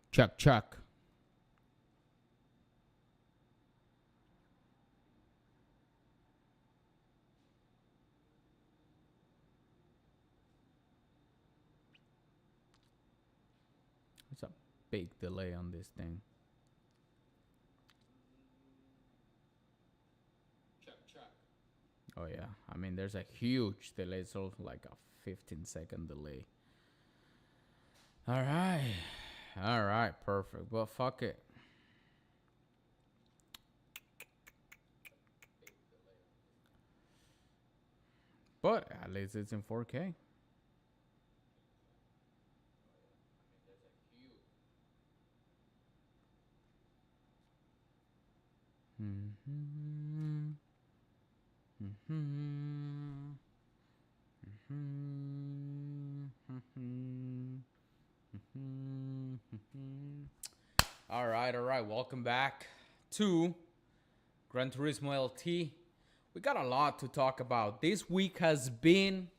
Check, check. It's a big delay on this thing. Check, check. Oh yeah, I mean there's a huge delay, so like a 15-second delay. All right, perfect. Well, fuck it. But at least it's in 4K. All right. Welcome back to Gran Turismo LT. We got a lot to talk about. This week has been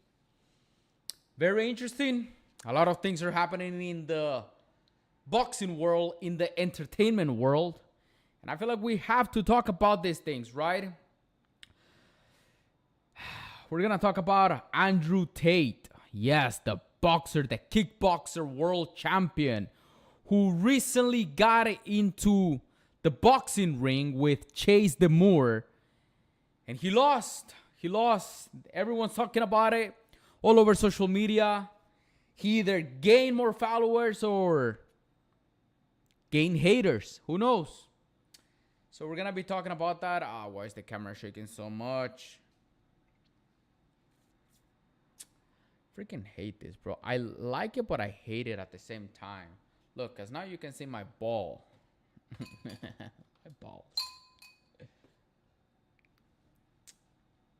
very interesting. A lot of things are happening in the boxing world, in the entertainment world. And I feel like we have to talk about these things, right? We're going to talk about Andrew Tate. Yes, the boxer, the kickboxer world champion, who recently got into the boxing ring with Chase Demure. And he lost. Everyone's talking about it all over social media. He either gained more followers or gained haters. Who knows? So we're going to be talking about that. Why is the camera shaking so much? Freaking hate this, bro. I like it, but I hate it at the same time. Look, because now you can see my ball. My balls.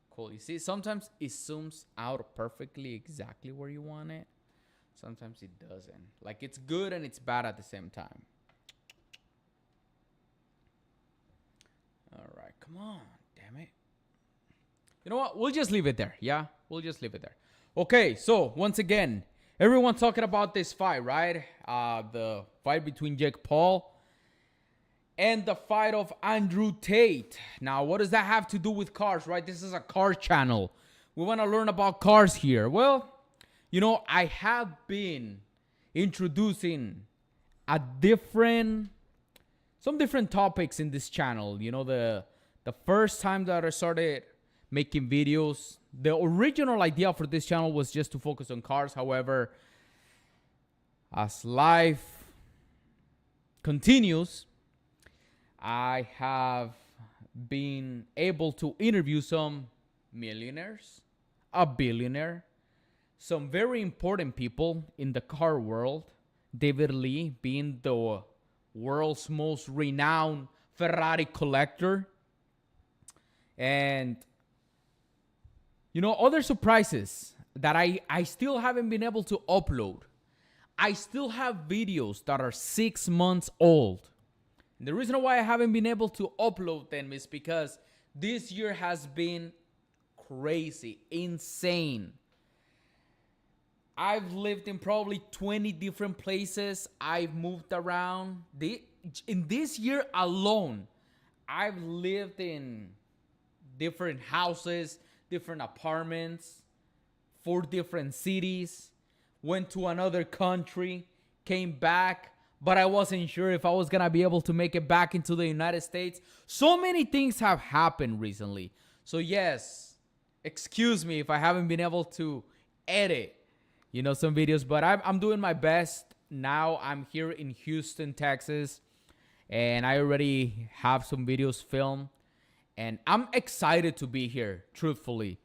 Cool. You see, sometimes it zooms out perfectly exactly where you want it. Sometimes it doesn't. Like, it's good and it's bad at the same time. All right, come on. Damn it. You know what? We'll just leave it there. Yeah, we'll just leave it there. Okay, so once again, everyone's talking about this fight, right? The fight between Jake Paul and the fight of Andrew Tate. Now, what does that have to do with cars, right? This is a car channel. We want to learn about cars here. Well, you know, I have been introducing some different topics in this channel. You know, the first time that I started making videos, the original idea for this channel was just to focus on cars. However, as life continues, I have been able to interview some millionaires, a billionaire, some very important people in the car world. David Lee being the world's most renowned Ferrari collector. And, you know, other surprises that I still haven't been able to upload. I still have videos that are 6 months old. And the reason why I haven't been able to upload them is because this year has been crazy, insane. I've lived in probably 20 different places. I've moved around. In this year alone, I've lived in different houses, different apartments, 4 different cities, went to another country, came back, but I wasn't sure if I was going to be able to make it back into the United States. So many things have happened recently. So yes, excuse me if I haven't been able to edit, you know, some videos, but I'm doing my best. Now I'm here in Houston, Texas, and I already have some videos filmed, and I'm excited to be here, truthfully.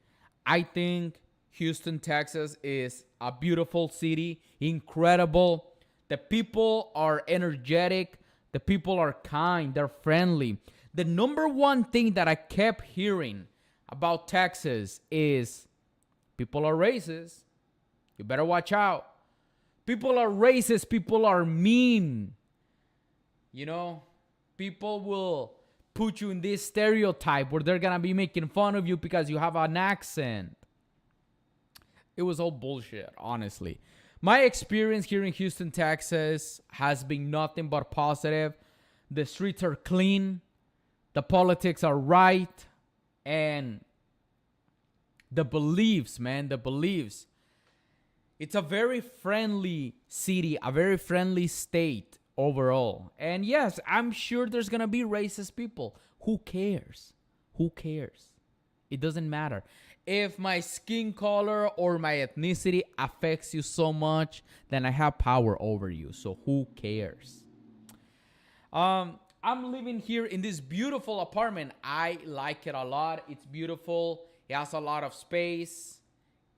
I think Houston, Texas is a beautiful city, incredible. The people are energetic. The people are kind. They're friendly. The number one thing that I kept hearing about Texas is people are racist. You better watch out. People are racist. People are mean. You know, people will put you in this stereotype where they're going to be making fun of you because you have an accent. It was all bullshit, honestly. My experience here in Houston, Texas has been nothing but positive. The streets are clean. The politics are right. And the beliefs, man, the beliefs. It's a very friendly city, a very friendly state overall. And yes, I'm sure there's going to be racist people. Who cares? Who cares? It doesn't matter. If my skin color or my ethnicity affects you so much, then I have power over you. So who cares? I'm living here in this beautiful apartment. I like it a lot. It's beautiful. It has a lot of space.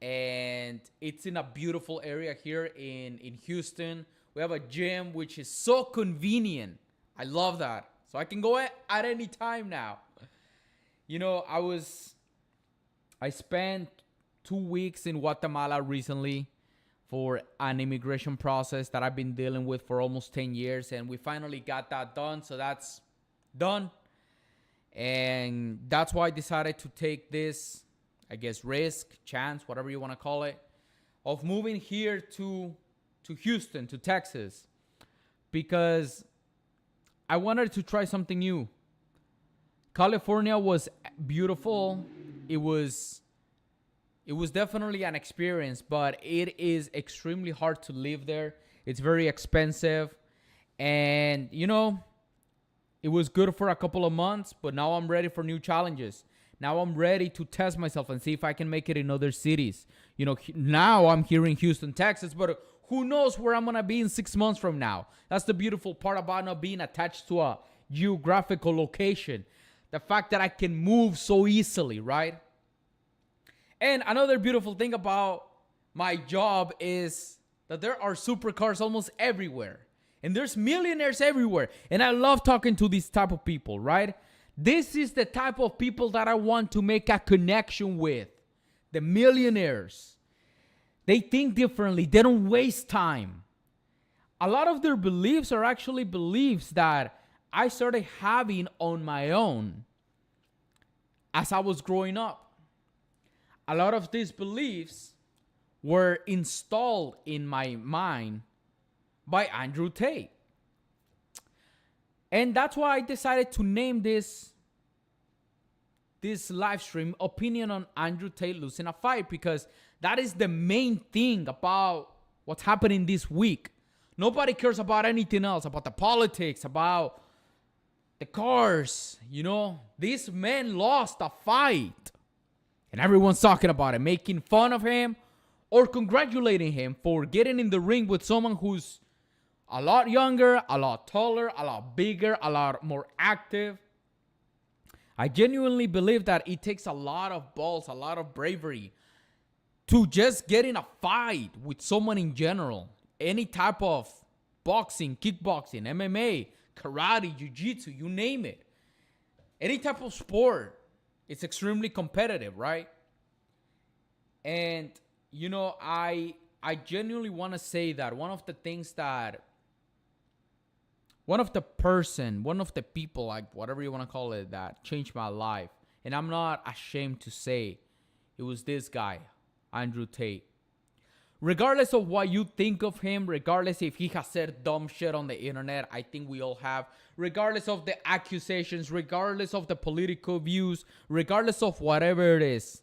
And it's in a beautiful area here in Houston. We have a gym, which is so convenient. I love that. So I can go at any time now. You know, I spent 2 weeks in Guatemala recently for an immigration process that I've been dealing with for almost 10 years. And we finally got that done. So that's done. And that's why I decided to take this, I guess, risk, chance, whatever you want to call it, of moving here to Houston, to Texas, because I wanted to try something new. California was beautiful. It was definitely an experience, but it is extremely hard to live there. It's very expensive. And, you know, it was good for a couple of months, but now I'm ready for new challenges. Now I'm ready to test myself and see if I can make it in other cities. You know, now I'm here in Houston, Texas, but who knows where I'm going to be in 6 months from now. That's the beautiful part about not being attached to a geographical location. The fact that I can move so easily, right? And another beautiful thing about my job is that there are supercars almost everywhere. And there's millionaires everywhere. And I love talking to these type of people, right? This is the type of people that I want to make a connection with. The millionaires. They think differently. They don't waste time. A lot of their beliefs are actually beliefs that I started having on my own as I was growing up. A lot of these beliefs were installed in my mind by Andrew Tate. And that's why I decided to name this live stream Opinion on Andrew Tate Losing a Fight, because that is the main thing about what's happening this week. Nobody cares about anything else, about the politics, about the cars. You know, this man lost a fight. And everyone's talking about it, making fun of him or congratulating him for getting in the ring with someone who's a lot younger, a lot taller, a lot bigger, a lot more active. I genuinely believe that it takes a lot of balls, a lot of bravery to just get in a fight with someone in general. Any type of boxing, kickboxing, MMA, karate, jiu-jitsu, you name it. Any type of sport, it's extremely competitive, right? And, you know, I genuinely want to say that one of the people, like whatever you want to call it, that changed my life. And I'm not ashamed to say it was this guy, Andrew Tate. Regardless of what you think of him, regardless if he has said dumb shit on the internet, I think we all have, regardless of the accusations, regardless of the political views, regardless of whatever it is.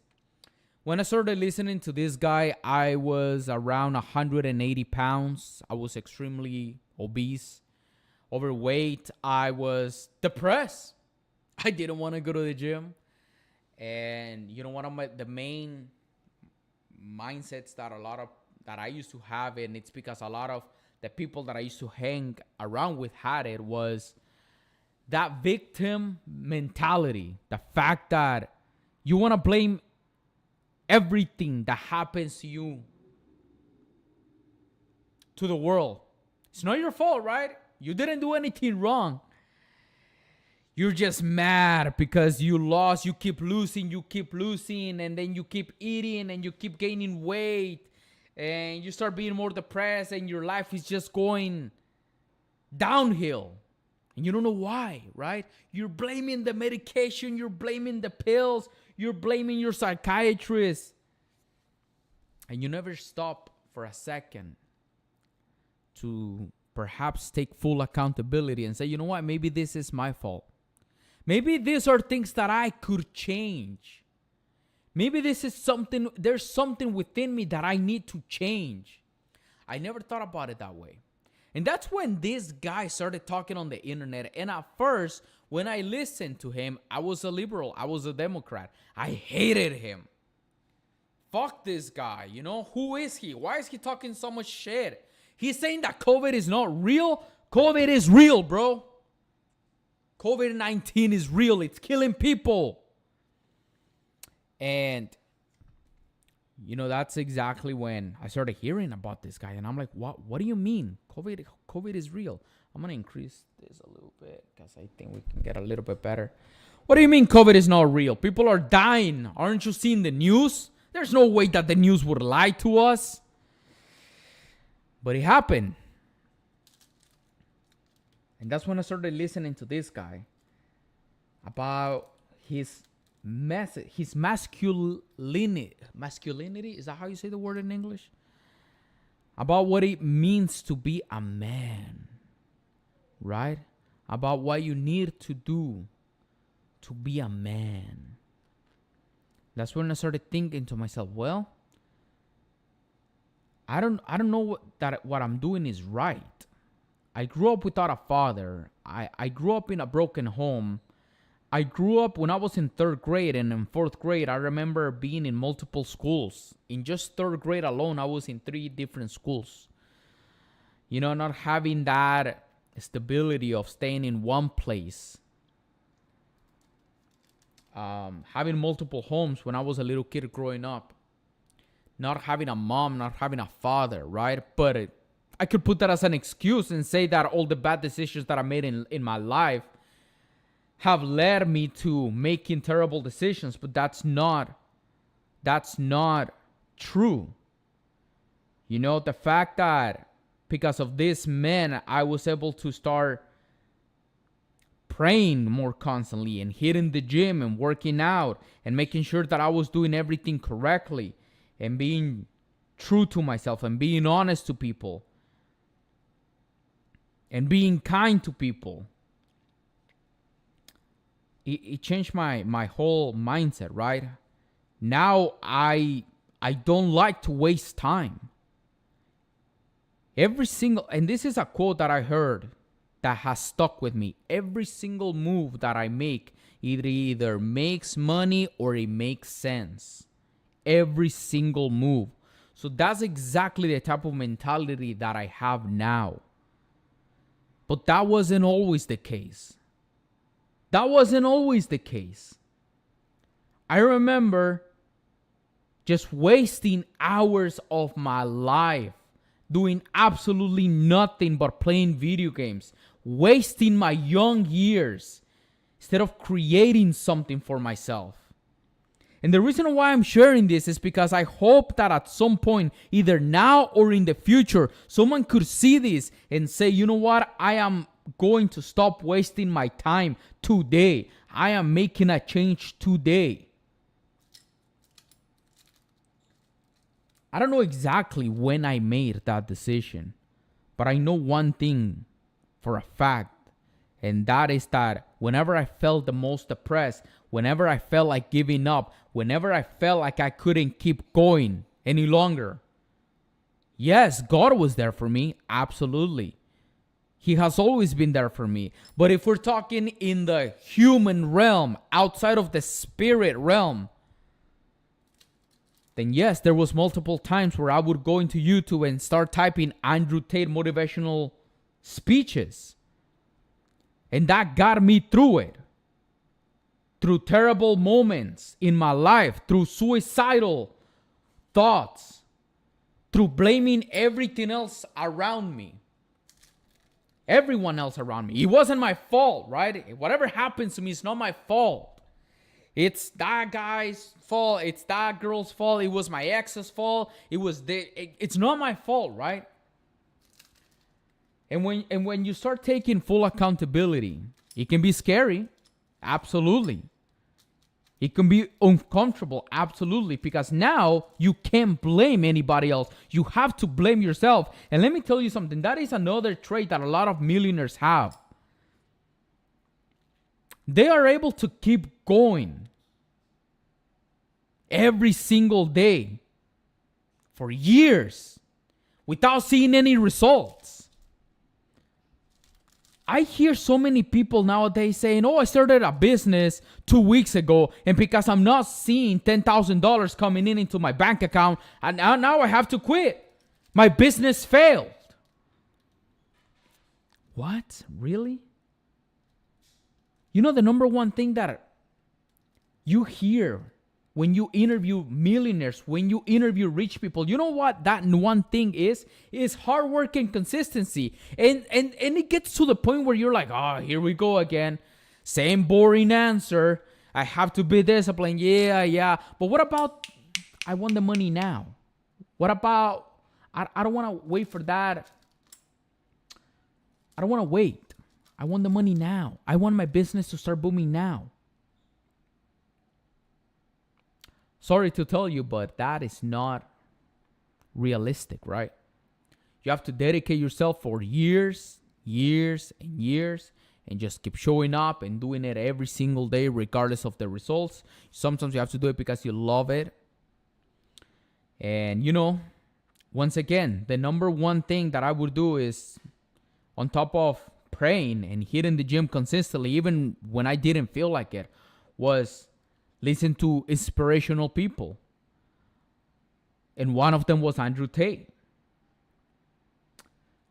When I started listening to this guy, I was around 180 pounds. I was extremely obese, overweight. I was depressed. I didn't want to go to the gym. And you know, one of the main mindsets that I used to have, and it's because a lot of the people that I used to hang around with had it, was that victim mentality. The fact that you want to blame everything that happens to you to the world. It's not your fault, right? You didn't do anything wrong. You're just mad because you lost. You keep losing, and then you keep eating and you keep gaining weight, and you start being more depressed, and your life is just going downhill. And you don't know why, right? You're blaming the medication, you're blaming the pills, you're blaming your psychiatrist. And you never stop for a second to perhaps take full accountability and say, you know what, maybe this is my fault. Maybe these are things that I could change. Maybe there's something within me that I need to change. I never thought about it that way. And that's when this guy started talking on the internet. And at first, when I listened to him, I was a liberal. I was a Democrat. I hated him. Fuck this guy. You know, who is he? Why is he talking so much shit? He's saying that COVID is not real. COVID is real, bro. COVID-19 is real. It's killing people. And, you know, that's exactly when I started hearing about this guy. And I'm like, what do you mean? COVID is real. I'm going to increase this a little bit because I think we can get a little bit better. What do you mean COVID is not real? People are dying. Aren't you seeing the news? There's no way that the news would lie to us. But it happened. And that's when I started listening to this guy about his masculinity. Masculinity? Is that how you say the word in English? About what it means to be a man. Right? About what you need to do to be a man. That's when I started thinking to myself, well, I don't know what I'm doing is right. I grew up without a father. I grew up in a broken home. I grew up when I was in 3rd grade, and in 4th grade, I remember being in multiple schools. In just 3rd grade alone, I was in 3 different schools. You know, not having that stability of staying in one place. Having multiple homes when I was a little kid growing up. Not having a mom, not having a father, right? But I could put that as an excuse and say that all the bad decisions that I made in my life have led me to making terrible decisions, but that's not true. You know, the fact that because of this man, I was able to start praying more constantly and hitting the gym and working out and making sure that I was doing everything correctly and being true to myself and being honest to people and being kind to people. It changed my whole mindset, right? Now I don't like to waste time. And this is a quote that I heard that has stuck with me. Every single move that I make either makes money or it makes sense. Every single move. So that's exactly the type of mentality that I have now. But that wasn't always the case. That wasn't always the case. I remember just wasting hours of my life doing absolutely nothing but playing video games, wasting my young years instead of creating something for myself. And the reason why I'm sharing this is because I hope that at some point, either now or in the future, someone could see this and say, you know what? I am going to stop wasting my time today. I am making a change today. I don't know exactly when I made that decision, but I know one thing for a fact, and that is that whenever I felt the most depressed, whenever I felt like giving up, whenever I felt like I couldn't keep going any longer, yes, God was there for me, absolutely. He has always been there for me. But if we're talking in the human realm, outside of the spirit realm, then yes, there was multiple times where I would go into YouTube and start typing Andrew Tate motivational speeches. And that got me through it. Through terrible moments in my life, through suicidal thoughts, through blaming everything else around me. Everyone else around me. It wasn't my fault, right? Whatever happens to me, it's not my fault. It's that guy's fault. It's that girl's fault. It was my ex's fault. It's not my fault, right? And when you start taking full accountability, it can be scary. Absolutely. It can be uncomfortable. Absolutely. Because now you can't blame anybody else. You have to blame yourself. And let me tell you something. That is another trait that a lot of millionaires have. They are able to keep going every single day for years without seeing any results. I hear so many people nowadays saying, oh, I started a business 2 weeks ago, and because I'm not seeing $10,000 coming into my bank account, and now I have to quit. My business failed. What? Really? You know, the number one thing that you hear when you interview millionaires, when you interview rich people, you know what that one thing is hard work and consistency. And it gets to the point where you're like, oh, here we go again. Same boring answer. I have to be disciplined. Yeah. But what about, I want the money now? What about, I don't want to wait for that. I don't want to wait. I want the money now. I want my business to start booming now. Sorry to tell you, but that is not realistic, right? You have to dedicate yourself for years, and just keep showing up and doing it every single day, regardless of the results. Sometimes you have to do it because you love it. And, once again, the number one thing that I would do is, on top of praying and hitting the gym consistently, even when I didn't feel like it, was listen to inspirational people. And one of them was Andrew Tate,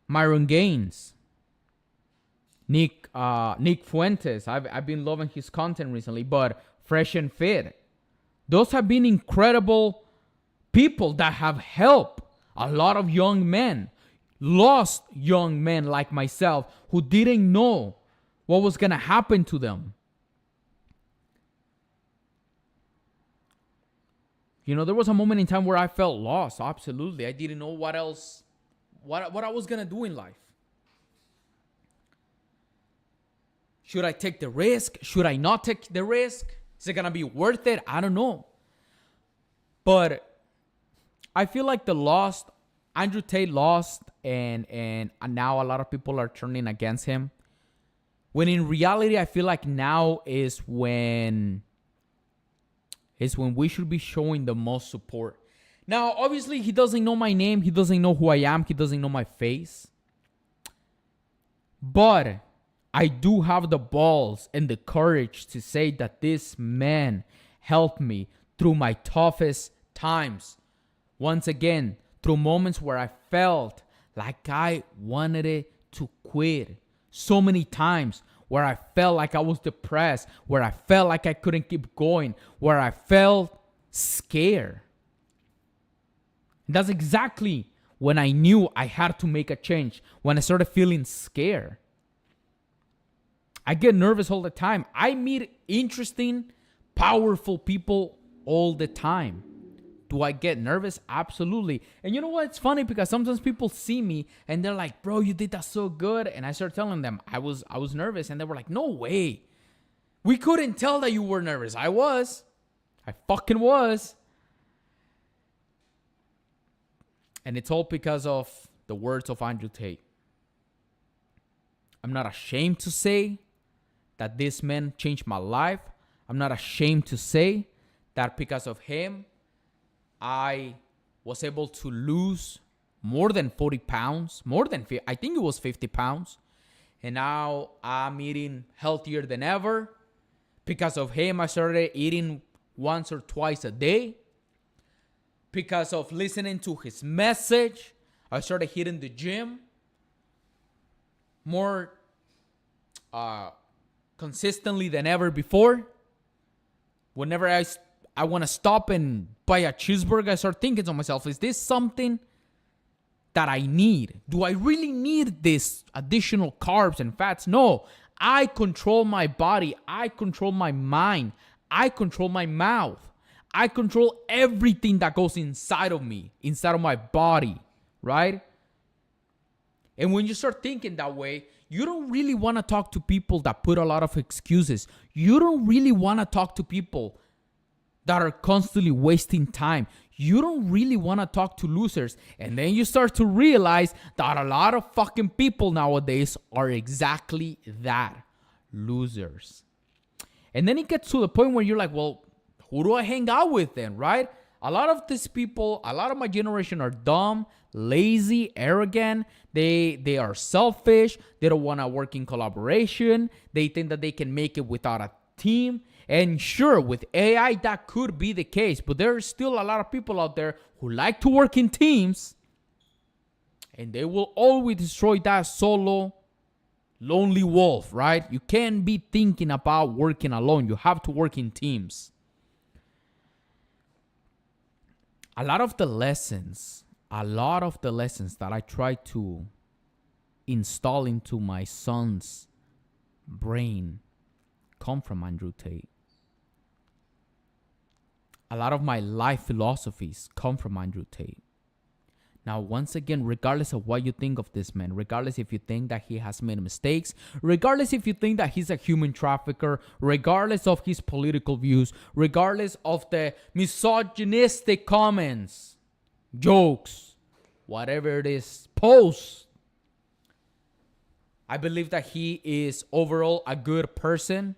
Myron Gaines, Nick Fuentes. I've been loving his content recently, but Fresh and Fit. Those have been incredible people that have helped a lot of young men, lost young men like myself, who didn't know what was going to happen to them. There was a moment in time where I felt lost. Absolutely. I didn't know what else, what I was going to do in life. Should I take the risk? Should I not take the risk? Is it going to be worth it? I don't know. But I feel like Andrew Tate lost, and now a lot of people are turning against him. When in reality, I feel like now is when we should be showing the most support. Now, obviously, he doesn't know my name. He doesn't know who I am. He doesn't know my face. But I do have the balls and the courage to say that this man helped me through my toughest times. Once again, through moments where I felt like I wanted it to quit. So many times where I felt like I was depressed, where I felt like I couldn't keep going, where I felt scared. That's exactly when I knew I had to make a change, when I started feeling scared. I get nervous all the time. I meet interesting, powerful people all the time. Do I get nervous? Absolutely. And you know what? It's funny because sometimes people see me and they're like, bro, you did that so good. And I start telling them I was nervous. And they were like, no way. We couldn't tell that you were nervous. I was. I fucking was. And it's all because of the words of Andrew Tate. I'm not ashamed to say that this man changed my life. I'm not ashamed to say that because of him, I was able to lose more than 40 pounds, I think it was 50 pounds. And now I'm eating healthier than ever. Because of him, I started eating once or twice a day. Because of listening to his message, I started hitting the gym more consistently than ever before. Whenever I want to stop and buy a cheeseburger, I start thinking to myself, is this something that I need? Do I really need this additional carbs and fats? No. I control my body. I control my mind. I control my mouth. I control everything that goes inside of me, inside of my body, right? And when you start thinking that way, you don't really want to talk to people that put a lot of excuses. You don't really want to talk to people that are constantly wasting time. You don't really want to talk to losers. And then you start to realize that a lot of fucking people nowadays are exactly that, losers. And then it gets to the point where you're like, well, who do I hang out with then, right? A lot of these people, a lot of my generation are dumb, lazy, arrogant. They are selfish. They don't want to work in collaboration. They think that they can make it without a team. And sure, with AI, that could be the case. But there are still a lot of people out there who like to work in teams. And they will always destroy that solo, lonely wolf, right? You can't be thinking about working alone. You have to work in teams. A lot of the lessons that I try to install into my son's brain come from Andrew Tate. A lot of my life philosophies come from Andrew Tate. Now, once again, regardless of what you think of this man, regardless if you think that he has made mistakes, regardless if you think that he's a human trafficker, regardless of his political views, regardless of the misogynistic comments, jokes, whatever it is, posts, I believe that he is overall a good person.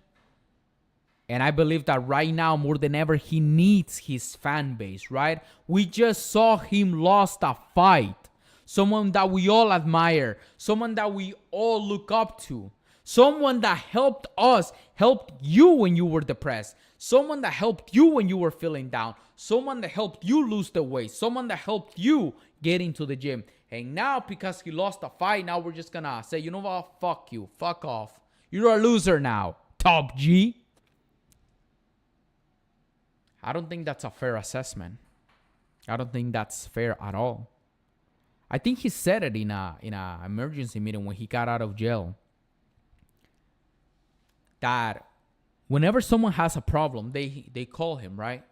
And I believe that right now, more than ever, he needs his fan base, right? We just saw him lost a fight. Someone that we all admire. Someone that we all look up to. Someone that helped us, helped you when you were depressed. Someone that helped you when you were feeling down. Someone that helped you lose the weight. Someone that helped you get into the gym. And now, because he lost a fight, now we're just gonna say, you know what? Fuck you. Fuck off. You're a loser now, Top G. I don't think that's a fair assessment. I don't think that's fair at all. I think he said it in a emergency meeting when he got out of jail. That whenever someone has a problem, they call him, right?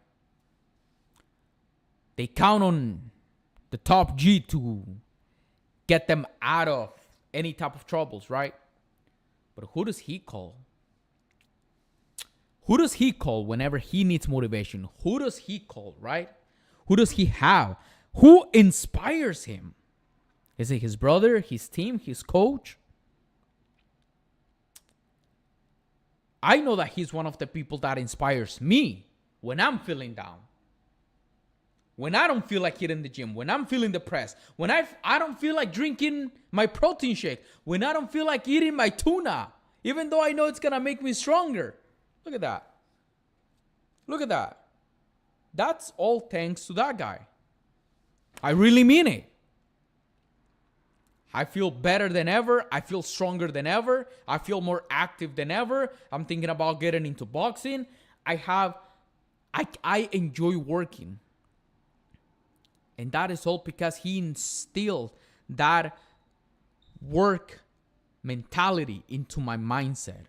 They count on the Top G to get them out of any type of troubles, right? But who does he call? Who does he call whenever he needs motivation? Who does he call, right? Who does he have? Who inspires him? Is it his brother, his team, his coach? I know that he's one of the people that inspires me when I'm feeling down. When I don't feel like hitting the gym. When I'm feeling depressed. When I don't feel like drinking my protein shake. When I don't feel like eating my tuna. Even though I know it's going to make me stronger. Look at that. Look at that. That's all thanks to that guy. I really mean it. I feel better than ever. I feel stronger than ever. I feel more active than ever. I'm thinking about getting into boxing. I enjoy working. And that is all because he instilled that work mentality into my mindset.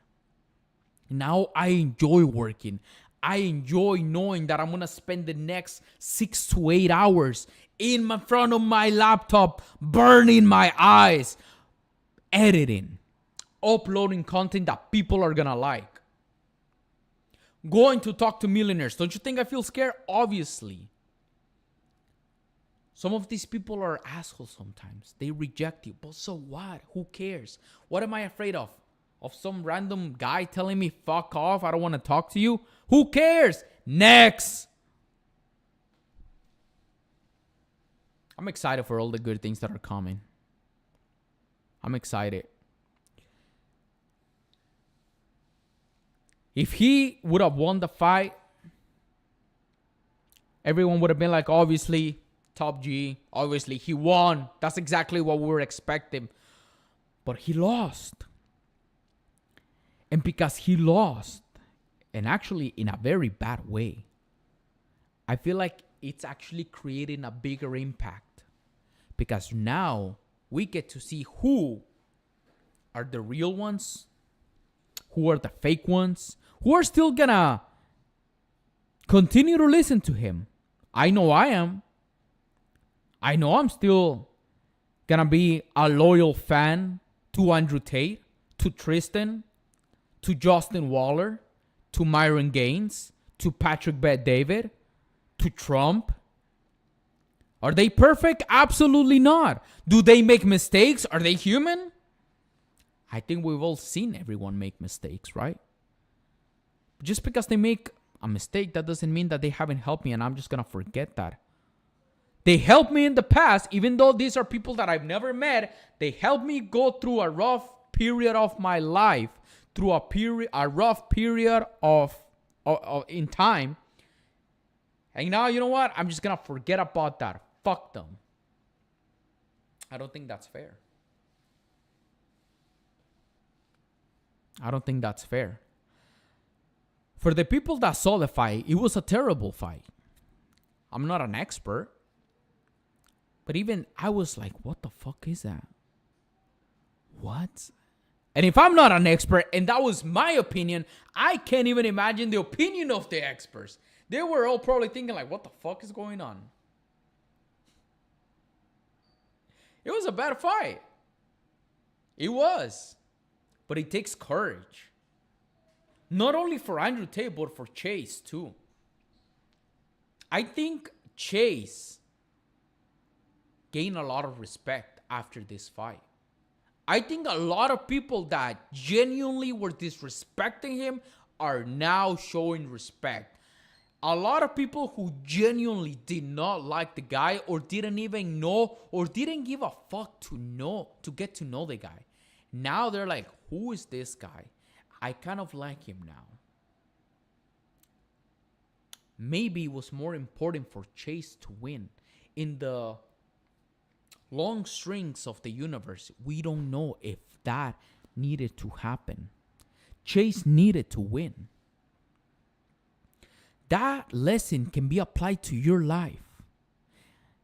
Now I enjoy working. I enjoy knowing that I'm going to spend the next 6 to 8 hours in front of my laptop, burning my eyes, editing, uploading content that people are going to like. Going to talk to millionaires. Don't you think I feel scared? Obviously. Some of these people are assholes sometimes. They reject you. But so what? Who cares? What am I afraid of? Of some random guy telling me, fuck off, I don't want to talk to you? Who cares? Next! I'm excited for all the good things that are coming. I'm excited. If he would have won the fight, everyone would have been like, obviously, Top G, obviously, he won. That's exactly what we were expecting. But he lost. And because he lost, and actually in a very bad way, I feel like it's actually creating a bigger impact. because now we get to see who are the real ones, who are the fake ones, who are still gonna continue to listen to him. I know I am. I know I'm still gonna be a loyal fan to Andrew Tate, to Tristan, to Justin Waller, to Myron Gaines, to Patrick Bet-David, to Trump. Are they perfect? Absolutely not. Do they make mistakes? Are they human? I think we've all seen everyone make mistakes, right? Just because they make a mistake, that doesn't mean that they haven't helped me and I'm just going to forget that. They helped me in the past, even though these are people that I've never met. They helped me go through a rough period of my life, through a rough period of in time. And now, you know what? I'm just going to forget about that. Fuck them. I don't think that's fair. I don't think that's fair. For the people that saw the fight, it was a terrible fight. I'm not an expert. But even I was like, what the fuck is that? What? And if I'm not an expert, and that was my opinion, I can't even imagine the opinion of the experts. They were all probably thinking like, what the fuck is going on? It was a bad fight. It was. But it takes courage. Not only for Andrew Tate, but for Chase too. I think Chase gained a lot of respect after this fight. I think a lot of people that genuinely were disrespecting him are now showing respect. A lot of people who genuinely did not like the guy or didn't even know or didn't give a fuck to get to know the guy. Now they're like, who is this guy? I kind of like him now. Maybe it was more important for Chase to win. In the long strings of the universe, we don't know if that needed to happen. Chase needed to win. That lesson can be applied to your life.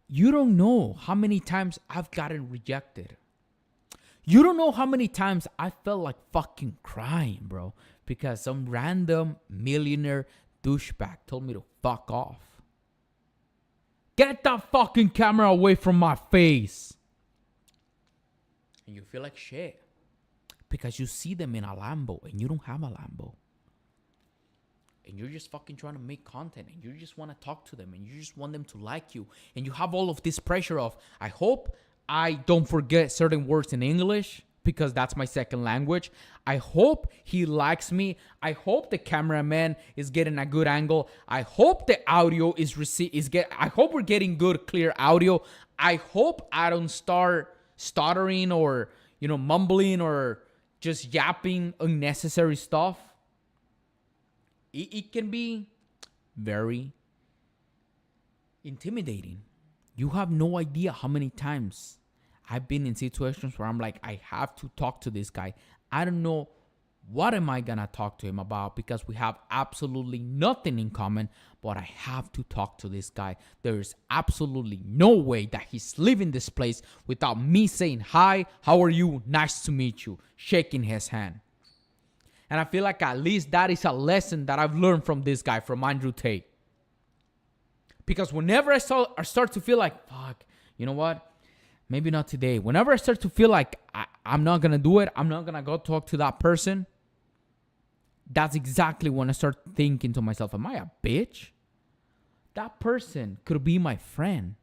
You don't know how many times I've gotten rejected. You don't know how many times I felt like fucking crying, bro, because some random millionaire douchebag told me to fuck off. Get that fucking camera away from my face. And you feel like shit because you see them in a Lambo and you don't have a Lambo. And you're just fucking trying to make content and you just want to talk to them and you just want them to like you. And you have all of this pressure of, I hope I don't forget certain words in English because that's my second language. I hope he likes me. I hope the cameraman is getting a good angle. I hope the audio I hope we're getting good, clear audio. I hope I don't start stuttering or, mumbling or just yapping unnecessary stuff. It can be very intimidating. You have no idea how many times I've been in situations where I'm like, I have to talk to this guy. I don't know what am I going to talk to him about because we have absolutely nothing in common, but I have to talk to this guy. There is absolutely no way that he's leaving this place without me saying, hi, how are you? Nice to meet you. Shaking his hand. And I feel like at least that is a lesson that I've learned from this guy, from Andrew Tate. Because whenever I start to feel like, fuck, you know what? Maybe not today. Whenever I start to feel like I'm not going to do it, I'm not going to go talk to that person, that's exactly when I start thinking to myself, am I a bitch? That person could be my friend.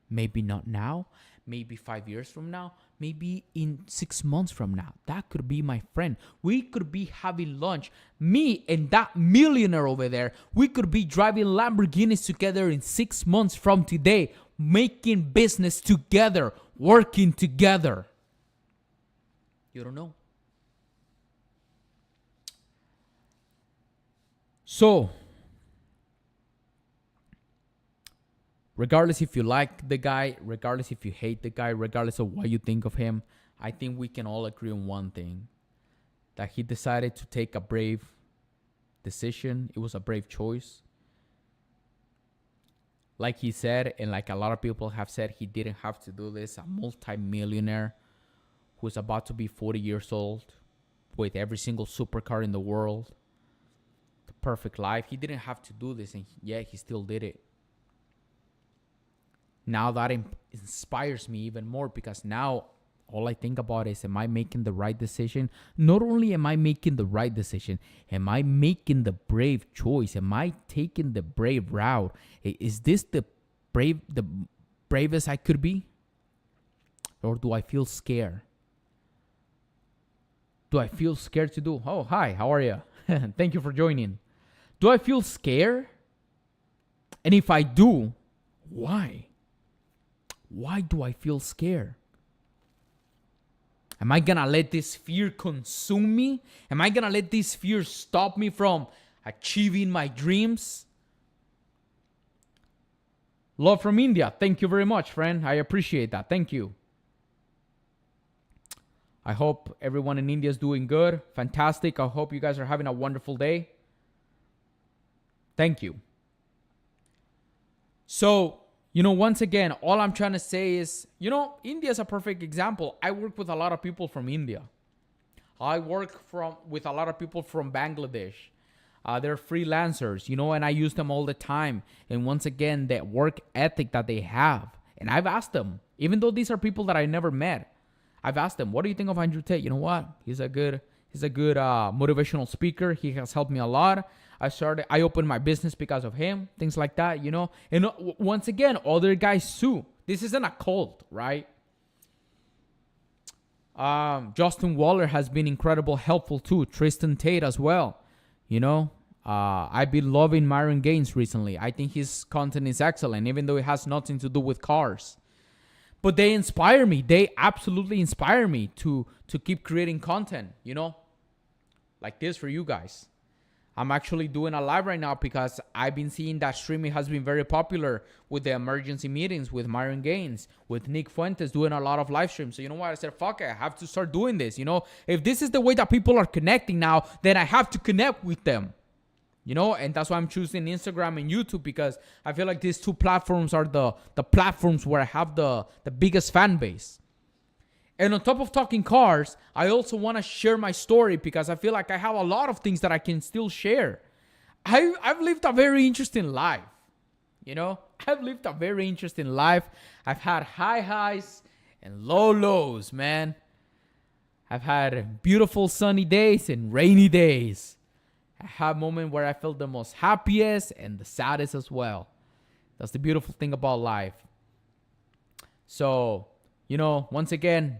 Maybe not now. Maybe 5 years from now. Maybe in 6 months from now. That could be my friend. We could be having lunch. Me and that millionaire over there. We could be driving Lamborghinis together in 6 months from today. Making business together. Working together. You don't know. So, regardless if you like the guy, regardless if you hate the guy, regardless of what you think of him, I think we can all agree on one thing. That he decided to take a brave decision. It was a brave choice. like he said, and like a lot of people have said, he didn't have to do this. A multi-millionaire who's about to be 40 years old with every single supercar in the world, the perfect life. He didn't have to do this, and yet he still did it. Now that inspires me even more, because now all I think about is, am I making the right decision? Not only am I making the right decision, am I making the brave choice? Am I taking the brave route? Is this the bravest I could be? Or do I feel scared? Do I feel scared to do? Oh, hi, how are you? Thank you for joining. Do I feel scared? And if I do, why? Why do I feel scared? Am I gonna let this fear consume me? Am I gonna let this fear stop me from achieving my dreams? Love from India. Thank you very much, friend. I appreciate that. Thank you. I hope everyone in India is doing good. Fantastic. I hope you guys are having a wonderful day. Thank you. So, once again, all I'm trying to say is, India is a perfect example. I work with a lot of people from India. I work with a lot of people from Bangladesh. They're freelancers, and I use them all the time. And once again, that work ethic that they have. And I've asked them, even though these are people that I never met, I've asked them, what do you think of Andrew Tate? You know what? He's a good motivational speaker. He has helped me a lot. I opened my business because of him, things like that, And once again, other guys too. This isn't a cult, right? Justin Waller has been incredible, helpful too. Tristan Tate as well, I've been loving Myron Gaines recently. I think his content is excellent, even though it has nothing to do with cars. But they inspire me. They absolutely inspire me to keep creating content, like this for you guys. I'm actually doing a live right now because I've been seeing that streaming has been very popular with the emergency meetings with Myron Gaines, with Nick Fuentes doing a lot of live streams. So you know what? I said, fuck it, I have to start doing this. If this is the way that people are connecting now, then I have to connect with them. And that's why I'm choosing Instagram and YouTube, because I feel like these two platforms are the platforms where I have the biggest fan base. And on top of talking cars, I also want to share my story, because I feel like I have a lot of things that I can still share. I've lived a very interesting life. I've lived a very interesting life. I've had high highs and low lows, man. I've had beautiful sunny days and rainy days. I have moments where I felt the most happiest and the saddest as well. That's the beautiful thing about life. So, once again,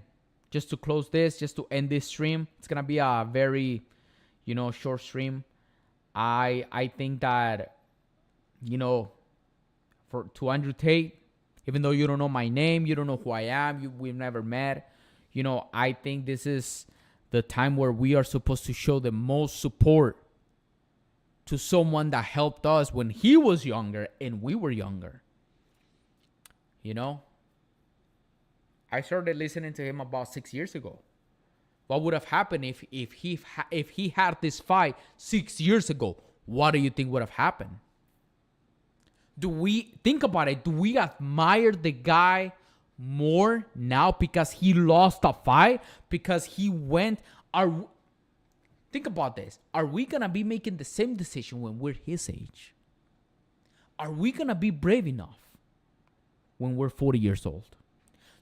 just to close this, just to end this stream, it's going to be a very, short stream. I think that, to Andrew Tate, even though you don't know my name, you don't know who I am, we've never met, I think this is the time where we are supposed to show the most support to someone that helped us when he was younger and we were younger. I started listening to him about 6 years ago. What would have happened if he had this fight 6 years ago? What do you think would have happened? Think about it? Do we admire the guy more now because he lost a fight? Because he went... Think about this. Are we going to be making the same decision when we're his age? Are we going to be brave enough when we're 40 years old?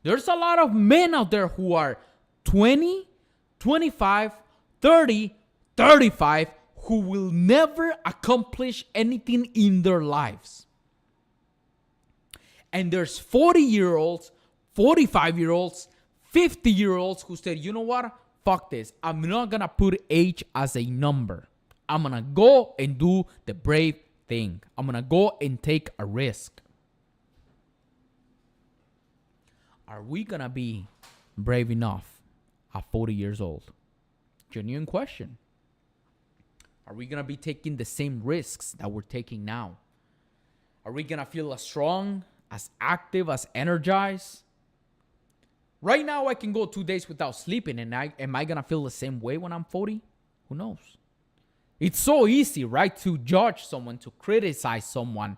There's a lot of men out there who are 20, 25, 30, 35, who will never accomplish anything in their lives. And there's 40-year-olds, 45-year-olds, 50-year-olds who said, you know what? Fuck this. I'm not going to put age as a number. I'm going to go and do the brave thing. I'm going to go and take a risk. Are we going to be brave enough at 40 years old? Genuine question. Are we going to be taking the same risks that we're taking now? Are we going to feel as strong, as active, as energized? Right now, I can go 2 days without sleeping, and am I going to feel the same way when I'm 40? Who knows? It's so easy, right, to judge someone, to criticize someone,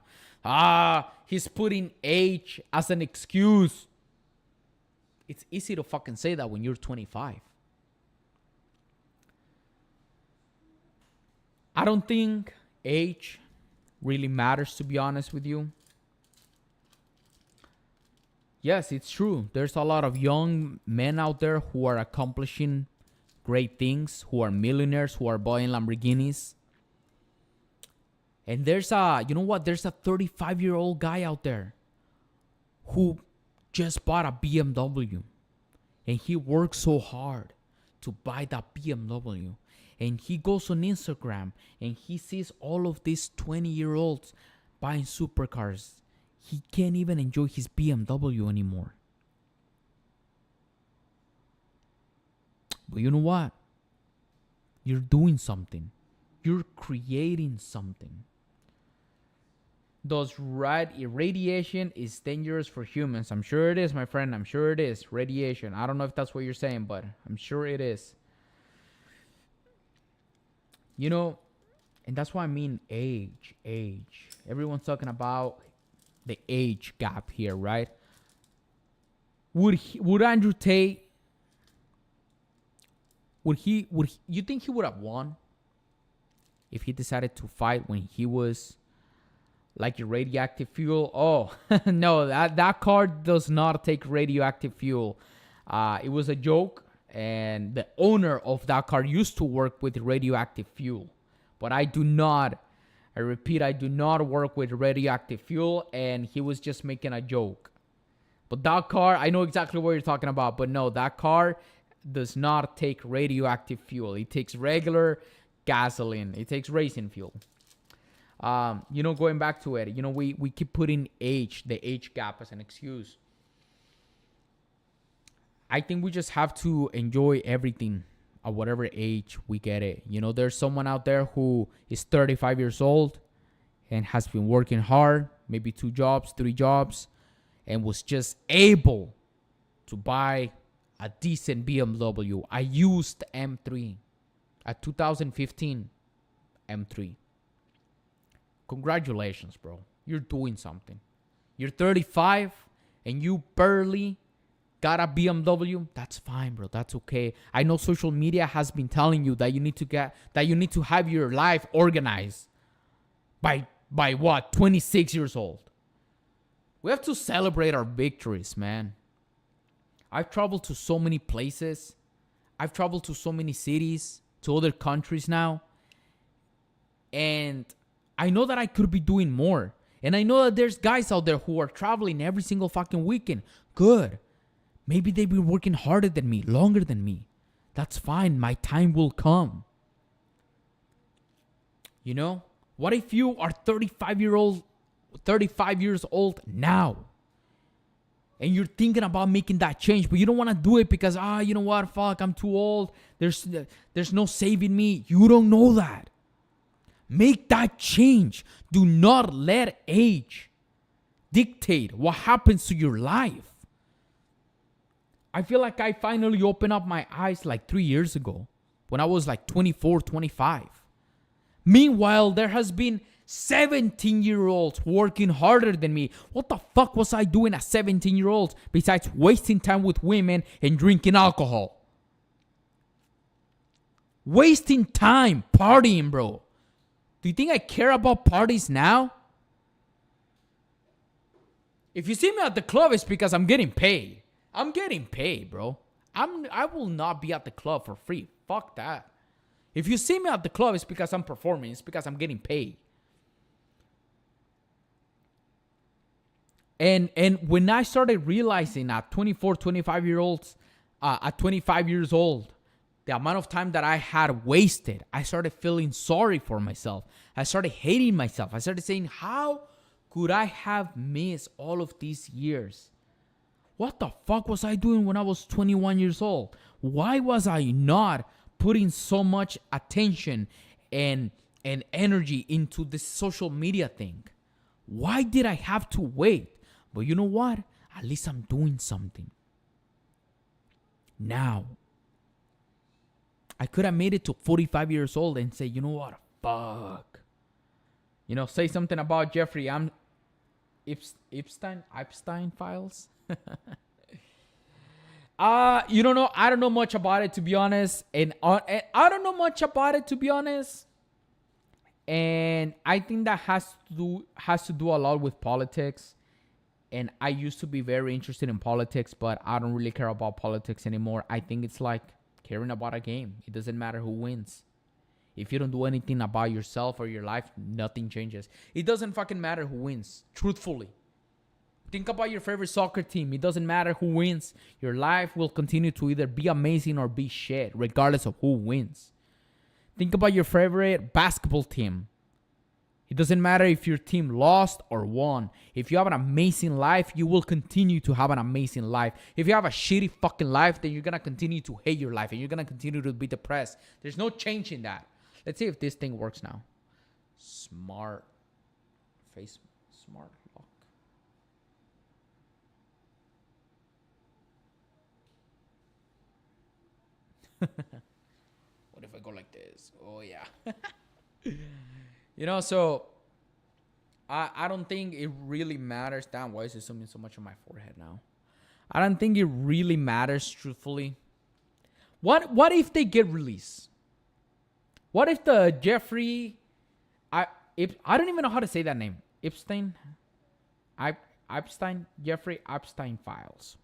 He's putting age as an excuse. It's easy to fucking say that when you're 25. I don't think age really matters, to be honest with you. Yes, it's true. There's a lot of young men out there who are accomplishing great things, who are millionaires, who are buying Lamborghinis. And there's you know what? There's a 35-year-old guy out there who just bought a BMW. And he worked so hard to buy that BMW. And he goes on Instagram and he sees all of these 20-year-olds buying supercars. He can't even enjoy his BMW anymore. But you know what? You're doing something. You're creating something. Does radiation is dangerous for humans? I'm sure it is, my friend. I'm sure it is. Radiation. I don't know if that's what you're saying, but I'm sure it is. You know, and that's why I mean age. Everyone's talking about the age gap here, right? Would Andrew Tate, you think he would have won if he decided to fight when he was like a radioactive fuel? Oh, no, that car does not take radioactive fuel. It was a joke, and the owner of that car used to work with radioactive fuel. But I repeat, I do not work with radioactive fuel, and he was just making a joke. But that car, I know exactly what you're talking about, but no, that car does not take radioactive fuel. It takes regular gasoline. It takes racing fuel. Going back to it, we keep putting the age gap as an excuse. I think we just have to enjoy everything at whatever age we get it. There's someone out there who is 35 years old and has been working hard, maybe 2 jobs, 3 jobs, and was just able to buy a decent BMW. I used M3, a 2015 M3. Congratulations, bro. You're doing something. You're 35 and you barely got a BMW. That's fine, bro. That's okay. I know social media has been telling you that you need to have your life organized by what? 26 years old. We have to celebrate our victories, man. I've traveled to so many places. I've traveled to so many cities, to other countries now. And I know that I could be doing more. And I know that there's guys out there who are traveling every single fucking weekend. Good. Maybe they've been working harder than me, longer than me. That's fine. My time will come. What if you are 35 years old now? And you're thinking about making that change, but you don't want to do it because, you know what? Fuck, I'm too old. There's no saving me. You don't know that. Make that change. Do not let age dictate what happens to your life. I feel like I finally opened up my eyes like 3 years ago when I was like 24, 25. Meanwhile, there has been 17-year-olds working harder than me. What the fuck was I doing as 17-year-olds besides wasting time with women and drinking alcohol? Wasting time partying, bro. Do you think I care about parties now? If you see me at the club, it's because I'm getting paid. I'm getting paid, bro. I will not be at the club for free. Fuck that. If you see me at the club, it's because I'm performing. It's because I'm getting paid. And when I started realizing at 24, 25 years old, the amount of time that I had wasted, I started feeling sorry for myself. I started hating myself. I started saying, how could I have missed all of these years? What the fuck was I doing when I was 21 years old? Why was I not putting so much attention and energy into this social media thing? Why did I have to wait? But you know what? At least I'm doing something. Now, I could have made it to 45 years old and say, you know what? Fuck. Say something about Jeffrey. Epstein files. You don't know. I don't know much about it, to be honest, and I don't know much about it, to be honest. And I think that has to do a lot with politics. And I used to be very interested in politics, but I don't really care about politics anymore. I think it's like caring about a game. It doesn't matter who wins. If you don't do anything about yourself or your life, nothing changes. It doesn't fucking matter who wins, truthfully. Think about your favorite soccer team. It doesn't matter who wins. Your life will continue to either be amazing or be shit, regardless of who wins. Think about your favorite basketball team. It doesn't matter if your team lost or won. If you have an amazing life, you will continue to have an amazing life. If you have a shitty fucking life, then you're going to continue to hate your life and you're going to continue to be depressed. There's no change in that. Let's see if this thing works now. Smart lock. What if I go like this? Oh, yeah. So I don't think it really matters. Damn, why is it zooming so much on my forehead now? I don't think it really matters, truthfully. What if they get released? What if the I don't even know how to say that name. Jeffrey Epstein files.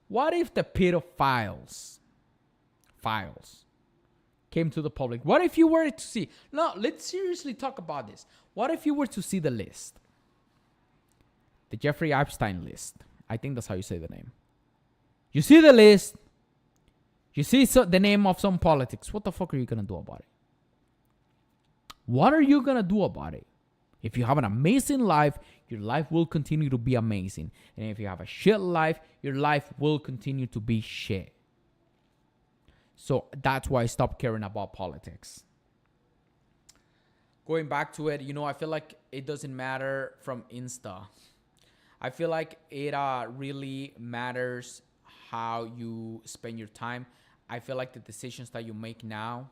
What if the pedophiles came to the public? What if you were to see? No, let's seriously talk about this. What if you were to see the list? The Jeffrey Epstein list. I think that's how you say the name. You see the list. You see the name of some politics. What the fuck are you going to do about it? What are you going to do about it? If you have an amazing life, your life will continue to be amazing. And if you have a shit life, your life will continue to be shit. So that's why I stopped caring about politics. Going back to it, I feel like it doesn't matter from Insta. I feel like it really matters how you spend your time. I feel like the decisions that you make now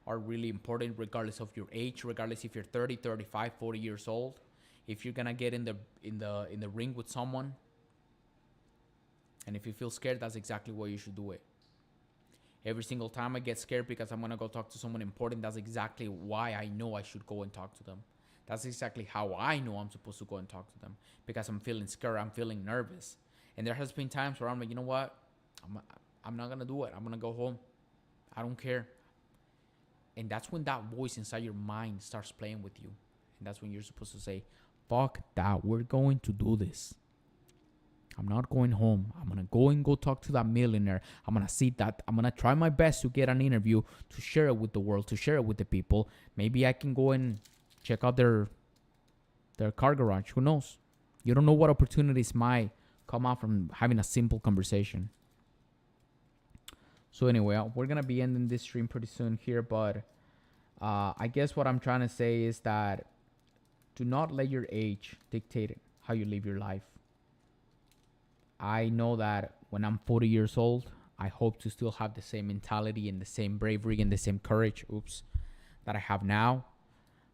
are really important regardless of your age, regardless if you're 30, 35, 40 years old. If you're going to get in the ring with someone, and if you feel scared, that's exactly why you should do it. Every single time I get scared because I'm going to go talk to someone important, that's exactly why I know I should go and talk to them. That's exactly how I know I'm supposed to go and talk to them. Because I'm feeling scared, I'm feeling nervous. And there has been times where I'm like, you know what? I'm not going to do it. I'm going to go home. I don't care. And that's when that voice inside your mind starts playing with you. And that's when you're supposed to say, fuck that. We're going to do this. I'm not going home. I'm going to go talk to that millionaire. I'm going to see that. I'm going to try my best to get an interview, to share it with the world, to share it with the people. Maybe I can go and check out their car garage. Who knows? You don't know what opportunities might come out from having a simple conversation. So anyway, we're going to be ending this stream pretty soon here. But I guess what I'm trying to say is that do not let your age dictate how you live your life. I know that when I'm 40 years old, I hope to still have the same mentality and the same bravery and the same courage, that I have now.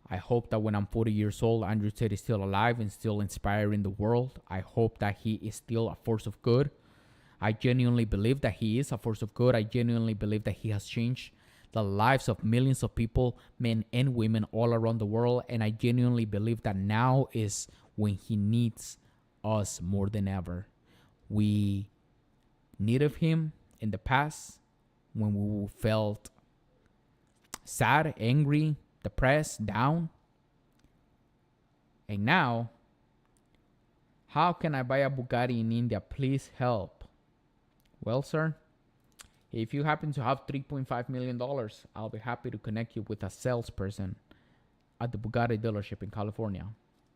I hope that when I'm 40 years old, Andrew Tate is still alive and still inspiring the world. I hope that he is still a force of good. I genuinely believe that he is a force of good. I genuinely believe that he has changed the lives of millions of people, men and women all around the world. And I genuinely believe that now is when he needs us more than ever. We needed him in the past when we felt sad, angry, depressed, down. And now, how can I buy a Bugatti in India? Please help. Well, sir, if you happen to have $3.5 million, I'll be happy to connect you with a salesperson at the Bugatti dealership in California.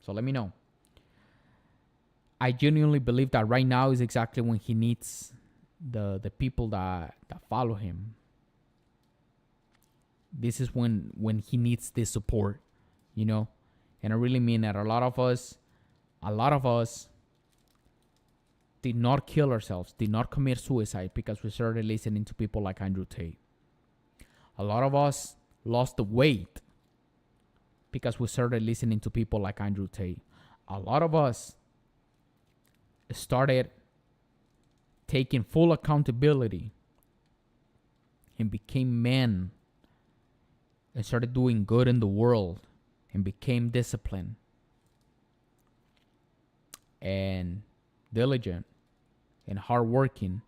So let me know. I genuinely believe that right now is exactly when he needs the people that follow him. This is when he needs this support, And I really mean that a lot of us did not kill ourselves, did not commit suicide because we started listening to people like Andrew Tate. A lot of us lost the weight because we started listening to people like Andrew Tate. A lot of us started taking full accountability and became men and started doing good in the world and became disciplined and diligent and hardworking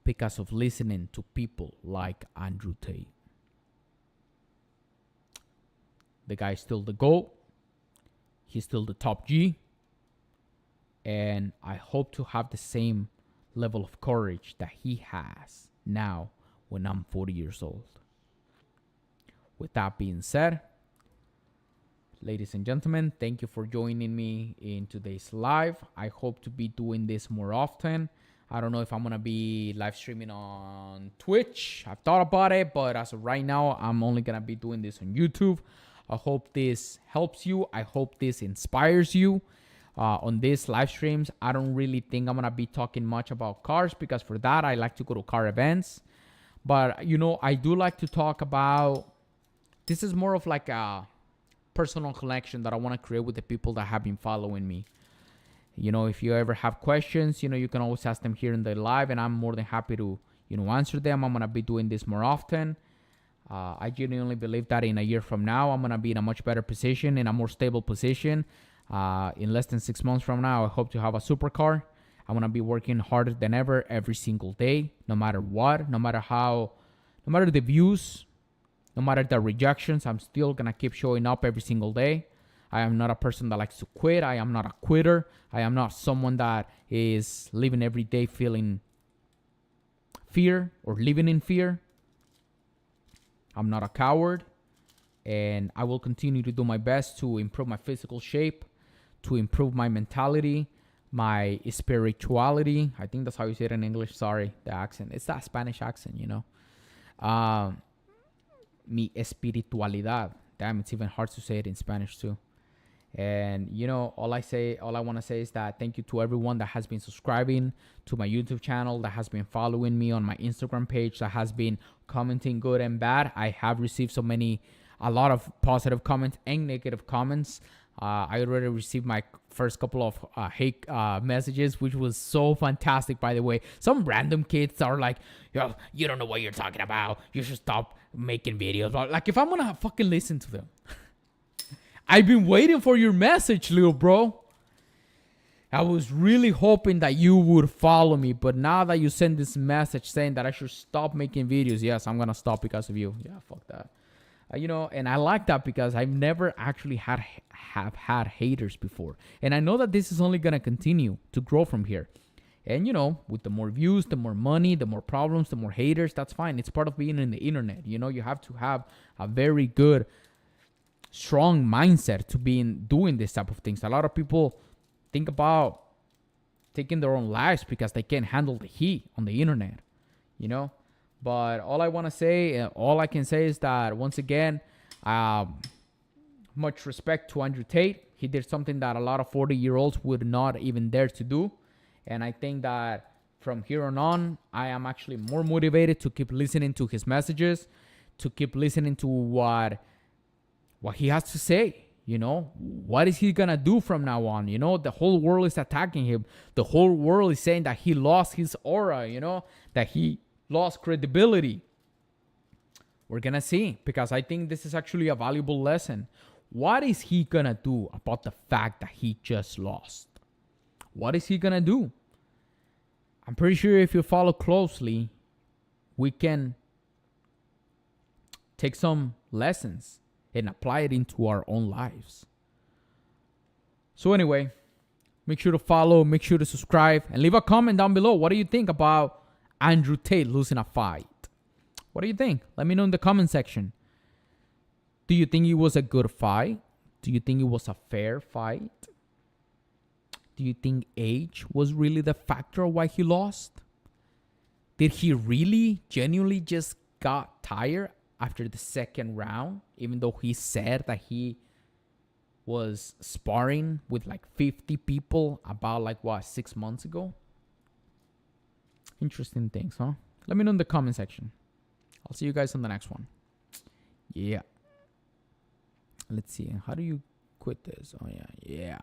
because of listening to people like Andrew Tate. The guy's still the GOAT. He's still the top G. And I hope to have the same level of courage that he has now when I'm 40 years old. With that being said, ladies and gentlemen, thank you for joining me in today's live. I hope to be doing this more often. I don't know if I'm going to be live streaming on Twitch. I've thought about it, but as of right now, I'm only going to be doing this on YouTube. I hope this helps you. I hope this inspires you. On these live streams, I don't really think I'm going to be talking much about cars because for that, I like to go to car events. But, you know, I do like to talk about, this is more of like a personal connection that I want to create with the people that have been following me. You know, if you ever have questions, you know, you can always ask them here in the live and I'm more than happy to, you know, answer them. I'm going to be doing this more often. I genuinely believe that in a year from now, I'm going to be in a much better position, in a more stable position. In less than 6 months from now, I hope to have a supercar. I'm going to be working harder than ever every single day, no matter what, no matter the views, no matter the rejections, I'm still going to keep showing up every single day. I am not a person that likes to quit. I am not a quitter. I am not someone that is living every day feeling fear or living in fear. I'm not a coward. And I will continue to do my best to improve my physical shape, to improve my mentality, my spirituality. I think that's how you say it in English. Sorry, the accent. It's that Spanish accent, you know. Mi espiritualidad. Damn, it's even hard to say it in Spanish too. And, you know, all I want to say is that thank you to everyone that has been subscribing to my YouTube channel, that has been following me on my Instagram page, that has been commenting good and bad. I have received a lot of positive comments and negative comments. I already received my first couple of hate messages, which was so fantastic, by the way. Some random kids are like, yo, you don't know what you're talking about. You should stop making videos. Like, if I'm going to fucking listen to them. I've been waiting for your message, little bro. I was really hoping that you would follow me. But now that you send this message saying that I should stop making videos, yes, I'm going to stop because of you. Yeah, fuck that. You know, and I like that because I've never actually have had haters before. And I know that this is only going to continue to grow from here. And, you know, with the more views, the more money, the more problems, the more haters, that's fine. It's part of being in the internet. You know, you have to have a very good, strong mindset to be doing this type of things. A lot of people think about taking their own lives because they can't handle the heat on the internet, you know. But all I can say is that, once again, much respect to Andrew Tate. He did something that a lot of 40-year-olds would not even dare to do. And I think that from here on, I am actually more motivated to keep listening to his messages, to keep listening to what he has to say. You know, what is he going to do from now on? You know, the whole world is attacking him. The whole world is saying that he lost his aura, you know, that he lost credibility. We're going to see, because I think this is actually a valuable lesson. What is he going to do about the fact that he just lost? What is he going to do? I'm pretty sure if you follow closely, we can take some lessons and apply it into our own lives. So anyway, make sure to follow, make sure to subscribe, and leave a comment down below. What do you think about Andrew Tate losing a fight? What do you think? Let me know in the comment section. Do you think it was a good fight? Do you think it was a fair fight? Do you think age was really the factor why he lost? Did he really genuinely just got tired after the second round, even though he said that he was sparring with like 50 people about 6 months ago? Interesting things, huh? Let me know in the comment section. I'll see you guys on the next one. Yeah. Let's see. How do you quit this? Oh, yeah.